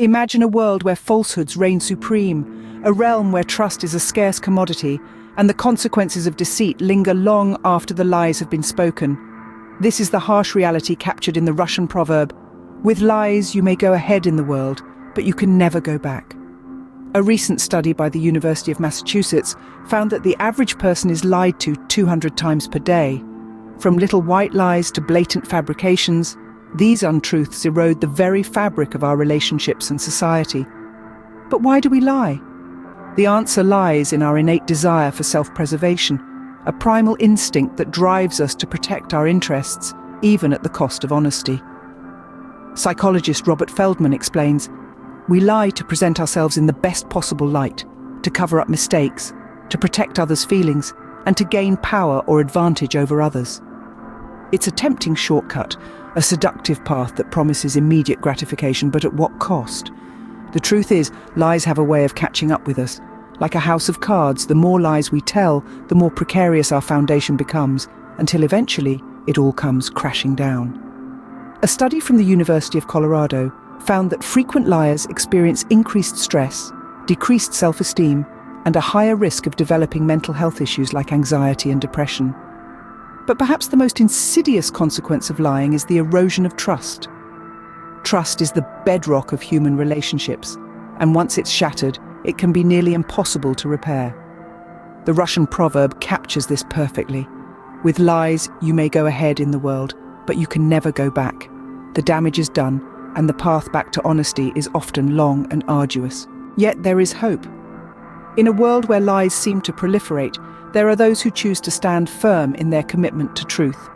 Imagine a world where falsehoods reign supreme, a realm where trust is a scarce commodity, and the consequences of deceit linger long after the lies have been spoken. This is the harsh reality captured in the Russian proverb, "With lies you may go ahead in the world, but you can never go back." A recent study by the University of Massachusetts found that the average person is lied to 200 times per day. From little white lies to blatant fabrications, these untruths erode the very fabric of our relationships and society. But why do we lie? The answer lies in our innate desire for self-preservation, a primal instinct that drives us to protect our interests, even at the cost of honesty. Psychologist Robert Feldman explains, "We lie to present ourselves in the best possible light, to cover up mistakes, to protect others' feelings, and to gain power or advantage over others." It's a tempting shortcut, a seductive path that promises immediate gratification, but at what cost? The truth is, lies have a way of catching up with us. Like a house of cards, the more lies we tell, the more precarious our foundation becomes, until eventually it all comes crashing down. A study from the University of Colorado found that frequent liars experience increased stress, decreased self-esteem, and a higher risk of developing mental health issues like anxiety and depression. But perhaps the most insidious consequence of lying is the erosion of trust. Trust is the bedrock of human relationships, and once it's shattered, it can be nearly impossible to repair. The Russian proverb captures this perfectly. "With lies, you may go ahead in the world, but you can never go back." The damage is done, and the path back to honesty is often long and arduous. Yet there is hope. In a world where lies seem to proliferate, there are those who choose to stand firm in their commitment to truth.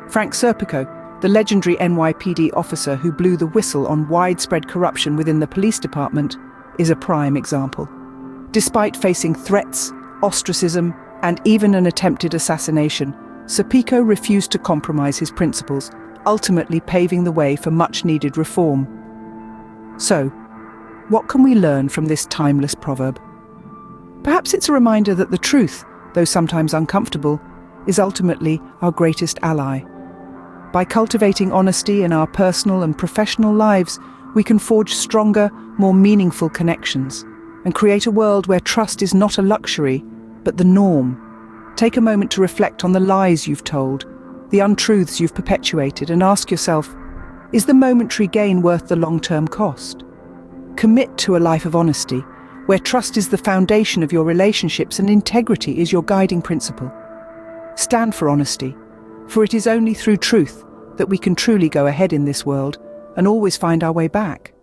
Frank Serpico, the legendary NYPD officer who blew the whistle on widespread corruption within the police department, is a prime example. Despite facing threats, ostracism, and even an attempted assassination, Serpico refused to compromise his principles, ultimately paving the way for much-needed reform. So, what can we learn from this timeless proverb? Perhaps it's a reminder that the truth, though sometimes uncomfortable, is ultimately our greatest ally. By cultivating honesty in our personal and professional lives, we can forge stronger, more meaningful connections and create a world where trust is not a luxury, but the norm. Take a moment to reflect on the lies you've told, the untruths you've perpetuated, and ask yourself, is the momentary gain worth the long-term cost? Commit to a life of honesty, where trust is the foundation of your relationships and integrity is your guiding principle. Stand for honesty, for it is only through truth that we can truly go ahead in this world and always find our way back.